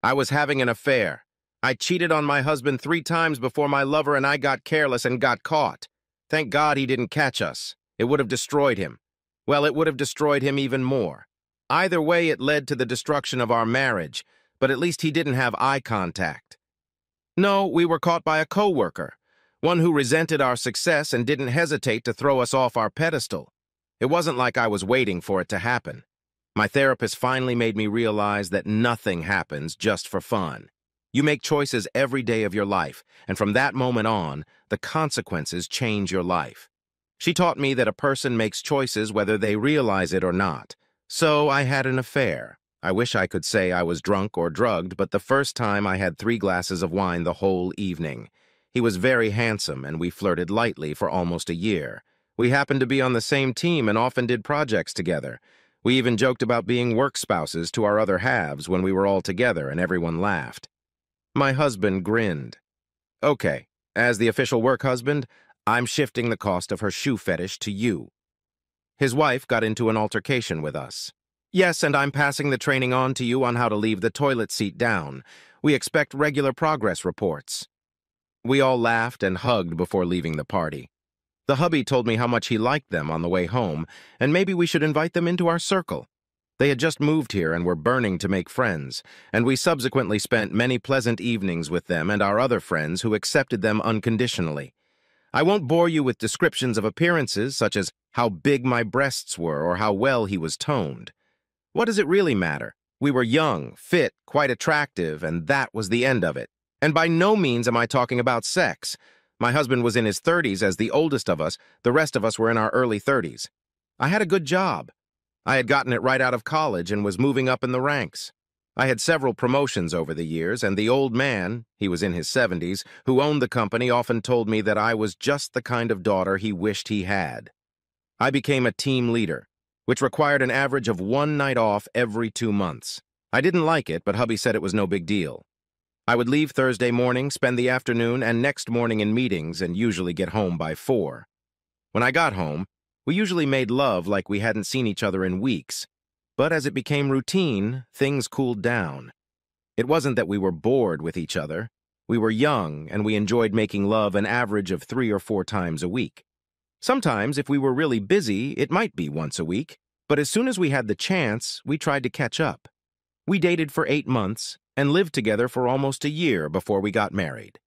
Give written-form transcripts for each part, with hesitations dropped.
I was having an affair. I cheated on my husband 3 times before my lover and I got careless and got caught. Thank God he didn't catch us. It would have destroyed him. Well, it would have destroyed him even more. Either way, it led to the destruction of our marriage, but at least he didn't have eye contact. No, we were caught by a coworker, one who resented our success and didn't hesitate to throw us off our pedestal. It wasn't like I was waiting for it to happen. My therapist finally made me realize that nothing happens just for fun. You make choices every day of your life, and from that moment on, the consequences change your life. She taught me that a person makes choices whether they realize it or not. So I had an affair. I wish I could say I was drunk or drugged, but the first time I had 3 glasses of wine the whole evening. He was very handsome, and we flirted lightly for almost a year. We happened to be on the same team and often did projects together. We even joked about being work spouses to our other halves when we were all together, and everyone laughed. My husband grinned. Okay, as the official work husband, I'm shifting the cost of her shoe fetish to you. His wife got into an altercation with us. Yes, and I'm passing the training on to you on how to leave the toilet seat down. We expect regular progress reports. We all laughed and hugged before leaving the party. The hubby told me how much he liked them on the way home, and maybe we should invite them into our circle. They had just moved here and were burning to make friends, and we subsequently spent many pleasant evenings with them and our other friends who accepted them unconditionally. I won't bore you with descriptions of appearances such as how big my breasts were or how well he was toned. What does it really matter? We were young, fit, quite attractive, and that was the end of it. And by no means am I talking about sex. My husband was in his 30s as the oldest of us. The rest of us were in our early 30s. I had a good job. I had gotten it right out of college and was moving up in the ranks. I had several promotions over the years, and the old man, he was in his 70s, who owned the company often told me that I was just the kind of daughter he wished he had. I became a team leader, which required an average of 1 night off every 2 months. I didn't like it, but hubby said it was no big deal. I would leave Thursday morning, spend the afternoon and next morning in meetings, and usually get home by 4. When I got home, we usually made love like we hadn't seen each other in weeks. But as it became routine, things cooled down. It wasn't that we were bored with each other. We were young, and we enjoyed making love an average of 3 or 4 times a week. Sometimes, if we were really busy, it might be once a week. But as soon as we had the chance, we tried to catch up. We dated for 8 months and lived together for almost a year before we got married.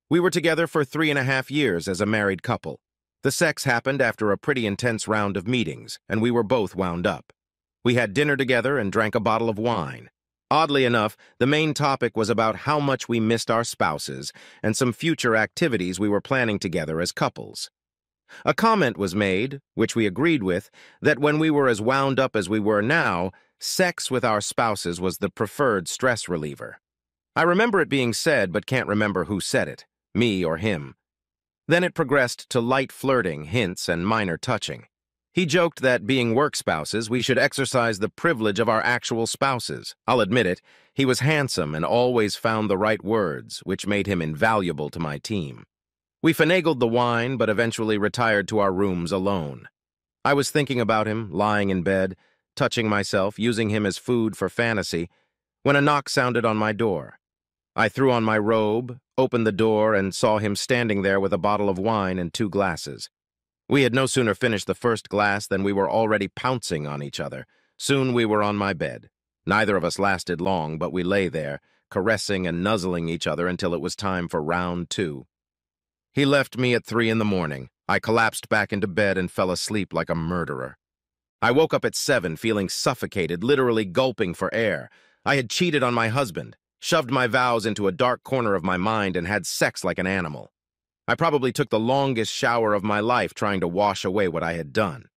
We were together for 3.5 years as a married couple. The sex happened after a pretty intense round of meetings, and we were both wound up. We had dinner together and drank a bottle of wine. Oddly enough, the main topic was about how much we missed our spouses and some future activities we were planning together as couples. A comment was made, which we agreed with, that when we were as wound up as we were now, sex with our spouses was the preferred stress reliever. I remember it being said, but can't remember who said it, me or him. Then it progressed to light flirting, hints, and minor touching. He joked that, being work spouses, we should exercise the privilege of our actual spouses. I'll admit it, he was handsome and always found the right words, which made him invaluable to my team. We finagled the wine, but eventually retired to our rooms alone. I was thinking about him, lying in bed, touching myself, using him as food for fantasy, when a knock sounded on my door. I threw on my robe, opened the door, and saw him standing there with a bottle of wine and 2 glasses. We had no sooner finished the first glass than we were already pouncing on each other. Soon we were on my bed. Neither of us lasted long, but we lay there, caressing and nuzzling each other until it was time for round 2. He left me at 3 in the morning. I collapsed back into bed and fell asleep like a murderer. I woke up at 7, feeling suffocated, literally gulping for air. I had cheated on my husband, shoved my vows into a dark corner of my mind, and had sex like an animal. I probably took the longest shower of my life trying to wash away what I had done.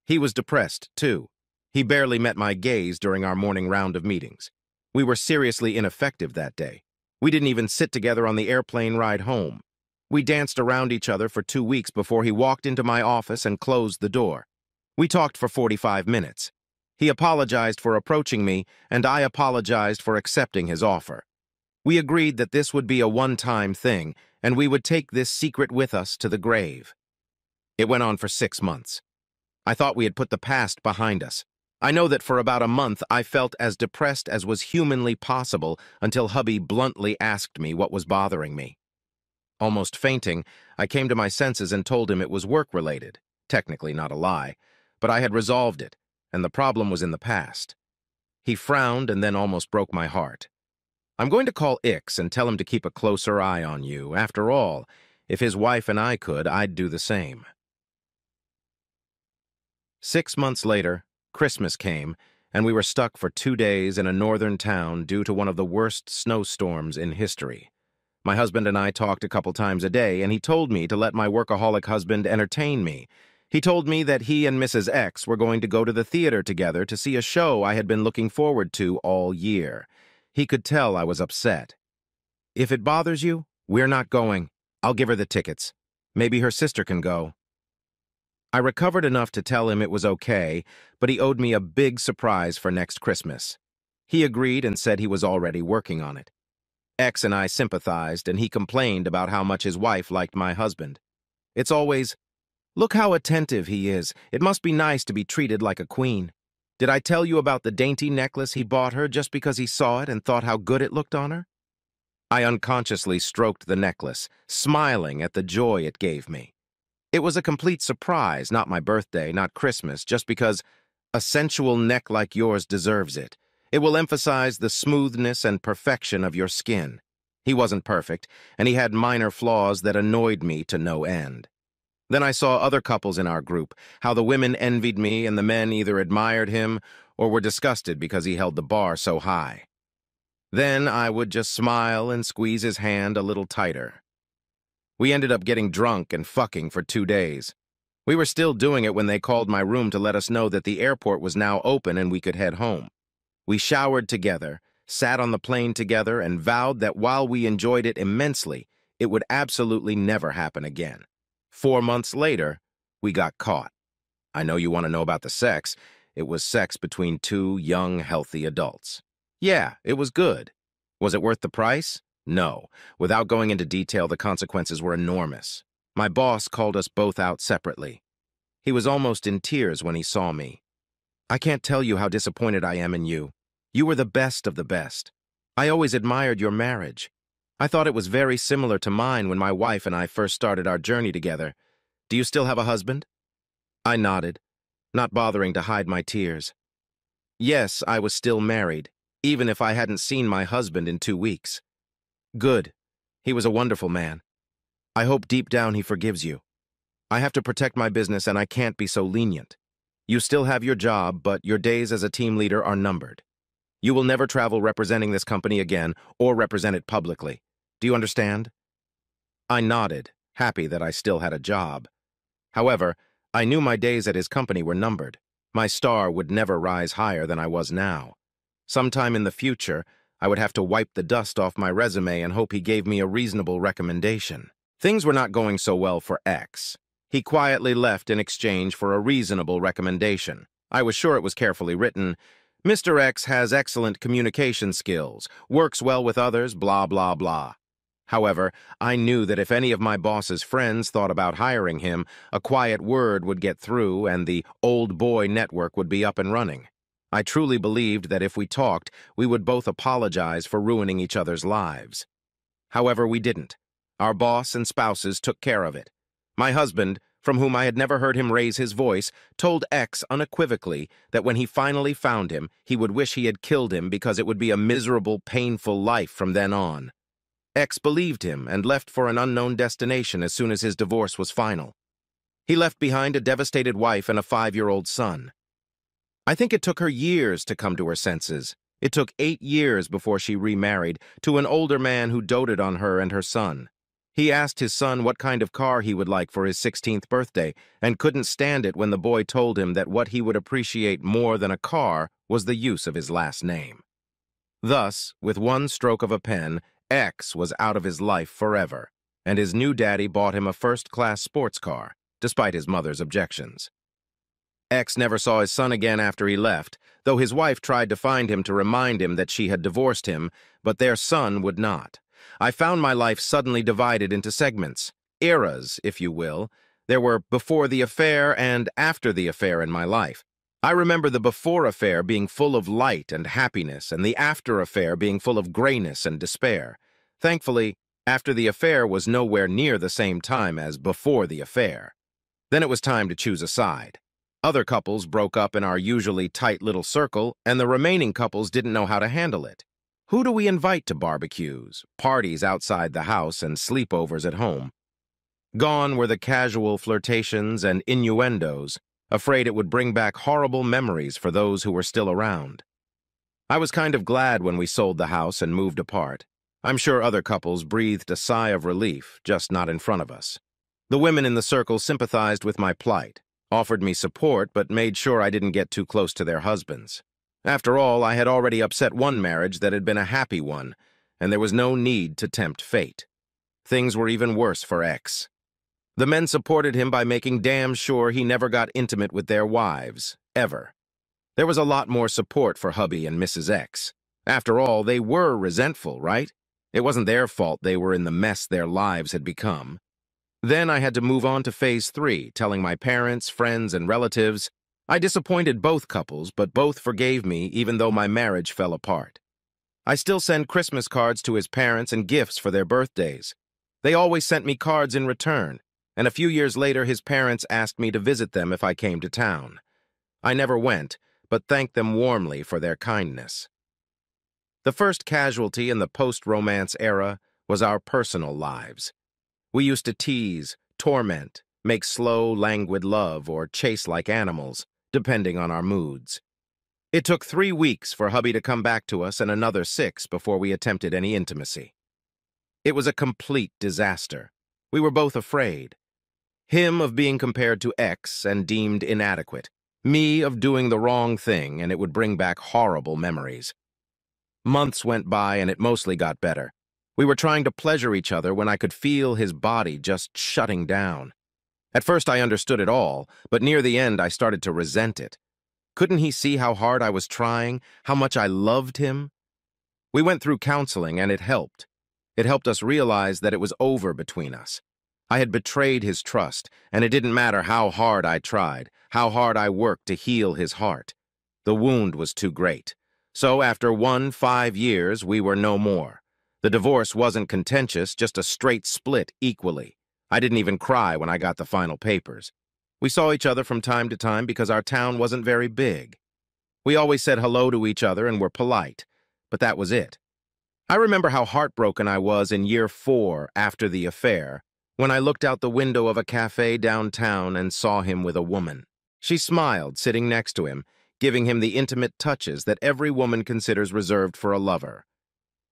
He was depressed, too. He barely met my gaze during our morning round of meetings. We were seriously ineffective that day. We didn't even sit together on the airplane ride home. We danced around each other for 2 weeks before he walked into my office and closed the door. We talked for 45 minutes. He apologized for approaching me, and I apologized for accepting his offer. We agreed that this would be a one-time thing, and we would take this secret with us to the grave. It went on for 6 months. I thought we had put the past behind us. I know that for about a month I felt as depressed as was humanly possible until hubby bluntly asked me what was bothering me. Almost fainting, I came to my senses and told him it was work-related. Technically not a lie, but I had resolved it, and the problem was in the past. He frowned and then almost broke my heart. I'm going to call Ix and tell him to keep a closer eye on you. After all, if his wife and I could, I'd do the same. 6 months later, Christmas came, and we were stuck for 2 days in a northern town due to one of the worst snowstorms in history. My husband and I talked a couple times a day, and he told me to let my workaholic husband entertain me. He told me that he and Mrs. X were going to go to the theater together to see a show I had been looking forward to all year. He could tell I was upset. If it bothers you, we're not going. I'll give her the tickets. Maybe her sister can go. I recovered enough to tell him it was okay, but he owed me a big surprise for next Christmas. He agreed and said he was already working on it. X and I sympathized, and he complained about how much his wife liked my husband. It's always, "Look how attentive he is. It must be nice to be treated like a queen. Did I tell you about the dainty necklace he bought her just because he saw it and thought how good it looked on her?" I unconsciously stroked the necklace, smiling at the joy it gave me. It was a complete surprise, not my birthday, not Christmas, just because a sensual neck like yours deserves it. It will emphasize the smoothness and perfection of your skin. He wasn't perfect, and he had minor flaws that annoyed me to no end. Then I saw other couples in our group, how the women envied me and the men either admired him or were disgusted because he held the bar so high. Then I would just smile and squeeze his hand a little tighter. We ended up getting drunk and fucking for 2 days. We were still doing it when they called my room to let us know that the airport was now open and we could head home. We showered together, sat on the plane together, and vowed that while we enjoyed it immensely, it would absolutely never happen again. 4 months later, we got caught. I know you want to know about the sex. It was sex between 2 young, healthy adults. Yeah, it was good. Was it worth the price? No. Without going into detail, the consequences were enormous. My boss called us both out separately. He was almost in tears when he saw me. "I can't tell you how disappointed I am in you. You were the best of the best. I always admired your marriage. I thought it was very similar to mine when my wife and I first started our journey together. Do you still have a husband?" I nodded, not bothering to hide my tears. Yes, I was still married, even if I hadn't seen my husband in 2 weeks. Good. He was a wonderful man. I hope deep down he forgives you. I have to protect my business and I can't be so lenient. You still have your job, but your days as a team leader are numbered. You will never travel representing this company again or represent it publicly. Do you understand? I nodded, happy that I still had a job. However, I knew my days at his company were numbered. My star would never rise higher than I was now. Sometime in the future, I would have to wipe the dust off my resume and hope he gave me a reasonable recommendation. Things were not going so well for X. He quietly left in exchange for a reasonable recommendation. I was sure it was carefully written. "Mr. X has excellent communication skills, works well with others, blah, blah, blah." However, I knew that if any of my boss's friends thought about hiring him, a quiet word would get through and the old boy network would be up and running. I truly believed that if we talked, we would both apologize for ruining each other's lives. However, we didn't. Our boss and spouses took care of it. My husband, from whom I had never heard him raise his voice, told X unequivocally that when he finally found him, he would wish he had killed him because it would be a miserable, painful life from then on. X believed him and left for an unknown destination as soon as his divorce was final. He left behind a devastated wife and a 5-year-old son. I think it took her years to come to her senses. It took 8 years before she remarried to an older man who doted on her and her son. He asked his son what kind of car he would like for his 16th birthday and couldn't stand it when the boy told him that what he would appreciate more than a car was the use of his last name. Thus, with one stroke of a pen, X was out of his life forever, and his new daddy bought him a first-class sports car, despite his mother's objections. X never saw his son again after he left, though his wife tried to find him to remind him that she had divorced him, but their son would not. I found my life suddenly divided into segments, eras, if you will. There were before the affair and after the affair in my life. I remember the before affair being full of light and happiness, and the after affair being full of grayness and despair. Thankfully, after the affair was nowhere near the same time as before the affair. Then it was time to choose a side. Other couples broke up in our usually tight little circle, and the remaining couples didn't know how to handle it. Who do we invite to barbecues, parties outside the house, and sleepovers at home? Gone were the casual flirtations and innuendos, afraid it would bring back horrible memories for those who were still around. I was kind of glad when we sold the house and moved apart. I'm sure other couples breathed a sigh of relief, just not in front of us. The women in the circle sympathized with my plight, offered me support, but made sure I didn't get too close to their husbands. After all, I had already upset one marriage that had been a happy one, and there was no need to tempt fate. Things were even worse for X. The men supported him by making damn sure he never got intimate with their wives, ever. There was a lot more support for hubby and Mrs. X. After all, they were resentful, right? It wasn't their fault they were in the mess their lives had become. Then I had to move on to phase 3, telling my parents, friends, and relatives. I disappointed both couples, but both forgave me even though my marriage fell apart. I still send Christmas cards to his parents and gifts for their birthdays. They always sent me cards in return, and a few years later his parents asked me to visit them if I came to town. I never went, but thanked them warmly for their kindness. The first casualty in the post-romance era was our personal lives. We used to tease, torment, make slow, languid love, or chase like animals, depending on our moods. It took 3 weeks for hubby to come back to us and another 6 before we attempted any intimacy. It was a complete disaster. We were both afraid. Him of being compared to X and deemed inadequate. Me of doing the wrong thing and it would bring back horrible memories. Months went by and it mostly got better. We were trying to pleasure each other when I could feel his body just shutting down. At first I understood it all, but near the end I started to resent it. Couldn't he see how hard I was trying, how much I loved him? We went through counseling and it helped. It helped us realize that it was over between us. I had betrayed his trust, and it didn't matter how hard I tried, how hard I worked to heal his heart. The wound was too great. So after 5 years, we were no more. The divorce wasn't contentious, just a straight split equally. I didn't even cry when I got the final papers. We saw each other from time to time because our town wasn't very big. We always said hello to each other and were polite, but that was it. I remember how heartbroken I was in year 4 after the affair, when I looked out the window of a cafe downtown and saw him with a woman. She smiled, sitting next to him, giving him the intimate touches that every woman considers reserved for a lover.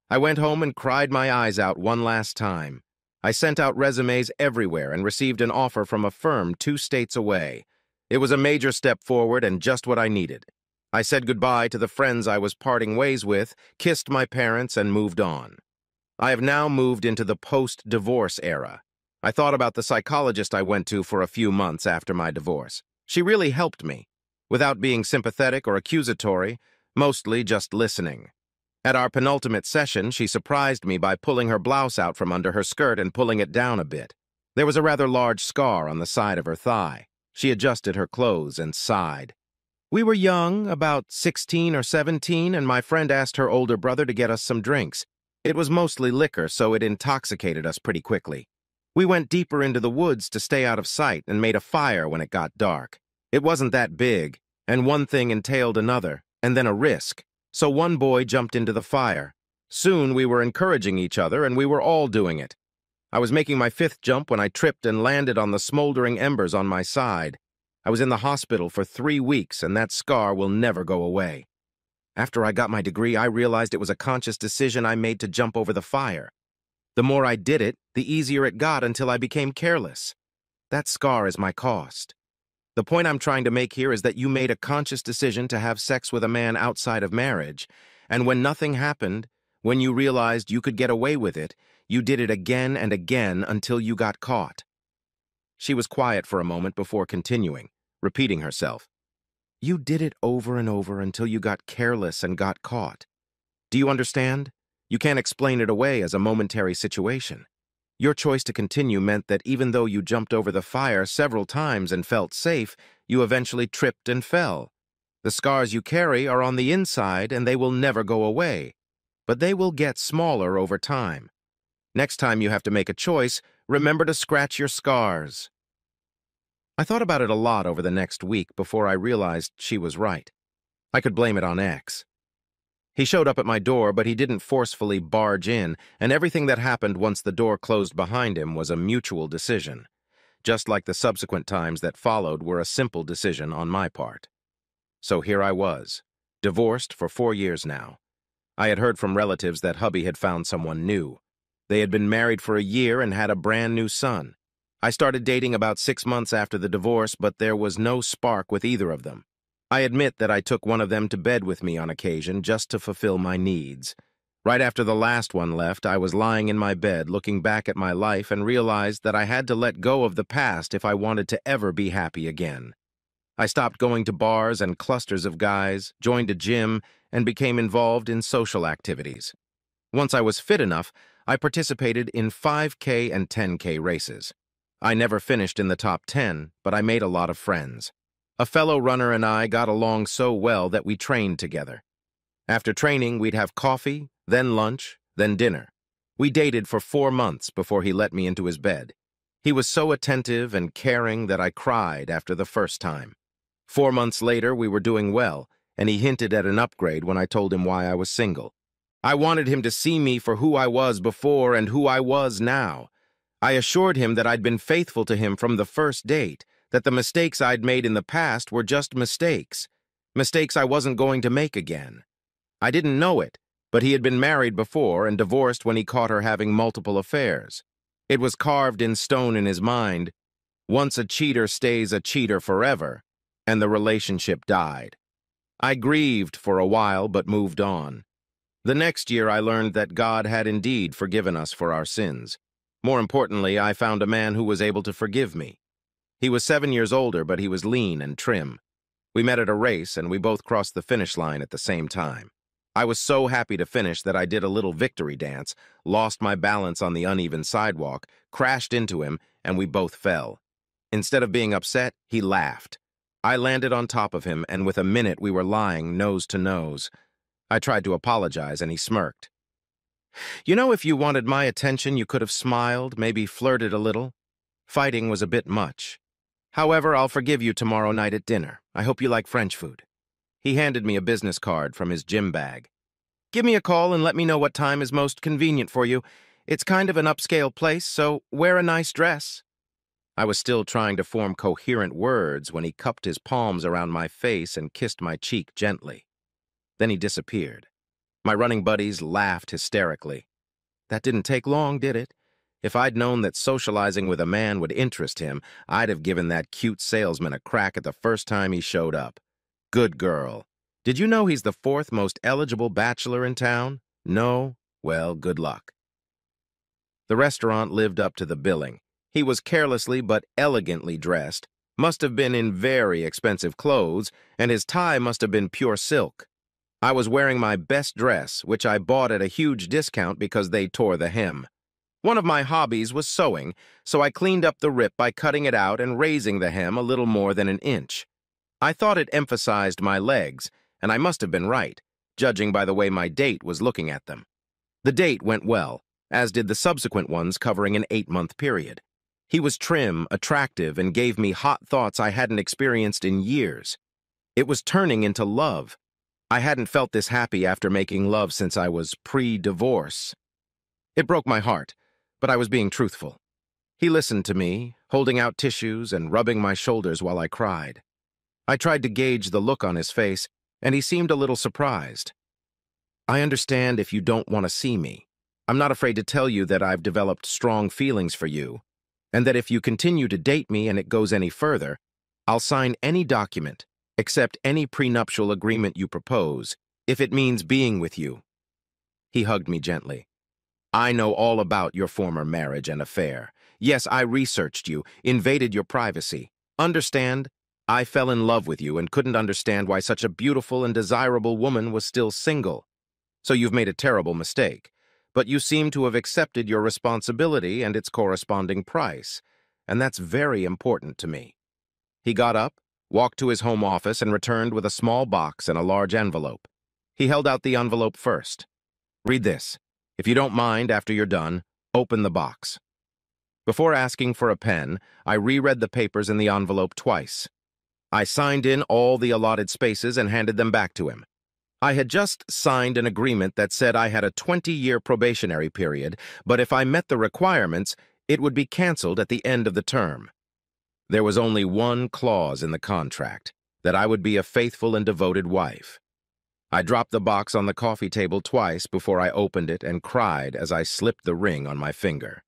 I went home and cried my eyes out one last time. I sent out resumes everywhere and received an offer from a firm 2 states away. It was a major step forward and just what I needed. I said goodbye to the friends I was parting ways with, kissed my parents, and moved on. I have now moved into the post-divorce era. I thought about the psychologist I went to for a few months after my divorce. She really helped me, without being sympathetic or accusatory, mostly just listening. At our penultimate session, she surprised me by pulling her blouse out from under her skirt and pulling it down a bit. There was a rather large scar on the side of her thigh. She adjusted her clothes and sighed. We were young, about 16 or 17, and my friend asked her older brother to get us some drinks. It was mostly liquor, so it intoxicated us pretty quickly. We went deeper into the woods to stay out of sight and made a fire when it got dark. It wasn't that big, and one thing entailed another, and then a risk. So one boy jumped into the fire. Soon we were encouraging each other, and we were all doing it. I was making my 5th jump when I tripped and landed on the smoldering embers on my side. I was in the hospital for 3 weeks, and that scar will never go away. After I got my degree, I realized it was a conscious decision I made to jump over the fire. The more I did it, the easier it got until I became careless. That scar is my cost. The point I'm trying to make here is that you made a conscious decision to have sex with a man outside of marriage, and when nothing happened, when you realized you could get away with it, you did it again and again until you got caught. She was quiet for a moment before continuing, repeating herself. You did it over and over until you got careless and got caught. Do you understand? You can't explain it away as a momentary situation. Your choice to continue meant that even though you jumped over the fire several times and felt safe, you eventually tripped and fell. The scars you carry are on the inside and they will never go away, but they will get smaller over time. Next time you have to make a choice, remember to scratch your scars. I thought about it a lot over the next week before I realized she was right. I could blame it on X. He showed up at my door, but he didn't forcefully barge in, and everything that happened once the door closed behind him was a mutual decision, just like the subsequent times that followed were a simple decision on my part. So here I was, divorced for 4 years now. I had heard from relatives that hubby had found someone new. They had been married for a year and had a brand new son. I started dating about 6 months after the divorce, but there was no spark with either of them. I admit that I took one of them to bed with me on occasion just to fulfill my needs. Right after the last one left, I was lying in my bed looking back at my life and realized that I had to let go of the past if I wanted to ever be happy again. I stopped going to bars and clusters of guys, joined a gym, and became involved in social activities. Once I was fit enough, I participated in 5K and 10K races. I never finished in the top 10, but I made a lot of friends. A fellow runner and I got along so well that we trained together. After training, we'd have coffee, then lunch, then dinner. We dated for 4 months before he let me into his bed. He was so attentive and caring that I cried after the first time. 4 months later, we were doing well, and he hinted at an upgrade when I told him why I was single. I wanted him to see me for who I was before and who I was now. I assured him that I'd been faithful to him from the first date, that the mistakes I'd made in the past were just mistakes I wasn't going to make again. I didn't know it, but he had been married before and divorced when he caught her having multiple affairs. It was carved in stone in his mind. Once a cheater stays a cheater forever, and the relationship died. I grieved for a while but moved on. The next year I learned that God had indeed forgiven us for our sins. More importantly, I found a man who was able to forgive me. He was 7 years older, but he was lean and trim. We met at a race, and we both crossed the finish line at the same time. I was so happy to finish that I did a little victory dance, lost my balance on the uneven sidewalk, crashed into him, and we both fell. Instead of being upset, he laughed. I landed on top of him, and within a minute we were lying nose to nose. I tried to apologize, and he smirked. You know, if you wanted my attention, you could have smiled, maybe flirted a little. Fighting was a bit much. However, I'll forgive you tomorrow night at dinner. I hope you like French food. He handed me a business card from his gym bag. Give me a call and let me know what time is most convenient for you. It's kind of an upscale place, so wear a nice dress. I was still trying to form coherent words when he cupped his palms around my face and kissed my cheek gently. Then he disappeared. My running buddies laughed hysterically. That didn't take long, did it? If I'd known that socializing with a man would interest him, I'd have given that cute salesman a crack at the first time he showed up. Good girl. Did you know he's the 4th most eligible bachelor in town? No? Well, good luck. The restaurant lived up to the billing. He was carelessly but elegantly dressed, must have been in very expensive clothes, and his tie must have been pure silk. I was wearing my best dress, which I bought at a huge discount because they tore the hem. One of my hobbies was sewing, so I cleaned up the rip by cutting it out and raising the hem a little more than an inch. I thought it emphasized my legs, and I must have been right, judging by the way my date was looking at them. The date went well, as did the subsequent ones covering an 8-month period. He was trim, attractive, and gave me hot thoughts I hadn't experienced in years. It was turning into love. I hadn't felt this happy after making love since I was pre-divorce. It broke my heart, but I was being truthful. He listened to me, holding out tissues and rubbing my shoulders while I cried. I tried to gauge the look on his face, and he seemed a little surprised. I understand if you don't want to see me. I'm not afraid to tell you that I've developed strong feelings for you, and that if you continue to date me and it goes any further, I'll sign any document, accept any prenuptial agreement you propose, if it means being with you. He hugged me gently. I know all about your former marriage and affair. Yes, I researched you, invaded your privacy. Understand, I fell in love with you and couldn't understand why such a beautiful and desirable woman was still single. So you've made a terrible mistake. But you seem to have accepted your responsibility and its corresponding price, and that's very important to me. He got up, walked to his home office, and returned with a small box and a large envelope. He held out the envelope first. "Read this. If you don't mind, after you're done, open the box." Before asking for a pen, I reread the papers in the envelope twice. I signed in all the allotted spaces and handed them back to him. I had just signed an agreement that said I had a 20-year probationary period, but if I met the requirements, it would be canceled at the end of the term. There was only one clause in the contract, that I would be a faithful and devoted wife. I dropped the box on the coffee table twice before I opened it and cried as I slipped the ring on my finger.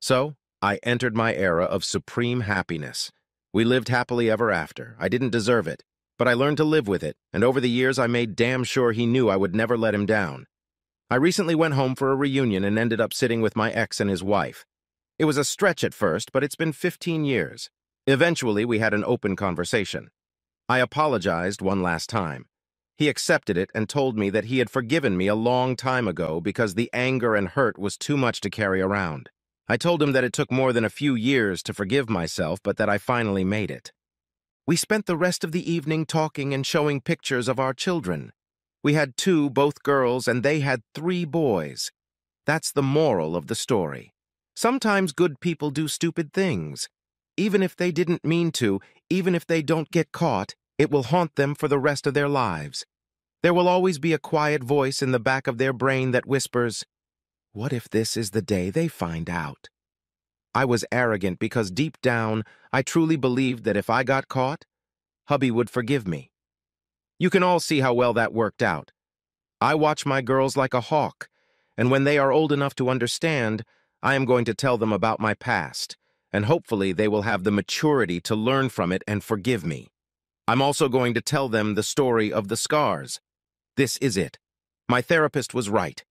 So, I entered my era of supreme happiness. We lived happily ever after. I didn't deserve it, but I learned to live with it, and over the years I made damn sure he knew I would never let him down. I recently went home for a reunion and ended up sitting with my ex and his wife. It was a stretch at first, but it's been 15 years. Eventually, we had an open conversation. I apologized one last time. He accepted it and told me that he had forgiven me a long time ago because the anger and hurt was too much to carry around. I told him that it took more than a few years to forgive myself, but that I finally made it. We spent the rest of the evening talking and showing pictures of our children. We had 2, both girls, and they had 3 boys. That's the moral of the story. Sometimes good people do stupid things. Even if they didn't mean to, even if they don't get caught, it will haunt them for the rest of their lives. There will always be a quiet voice in the back of their brain that whispers, "What if this is the day they find out?" I was arrogant because deep down, I truly believed that if I got caught, hubby would forgive me. You can all see how well that worked out. I watch my girls like a hawk, and when they are old enough to understand, I am going to tell them about my past, and hopefully they will have the maturity to learn from it and forgive me. I'm also going to tell them the story of the scars. This is it. My therapist was right.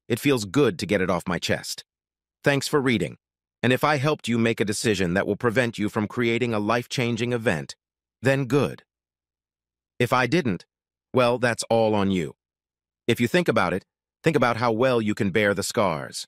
It feels good to get it off my chest. Thanks for reading. And if I helped you make a decision that will prevent you from creating a life-changing event, then good. If I didn't, well, that's all on you. If you think about it, think about how well you can bear the scars.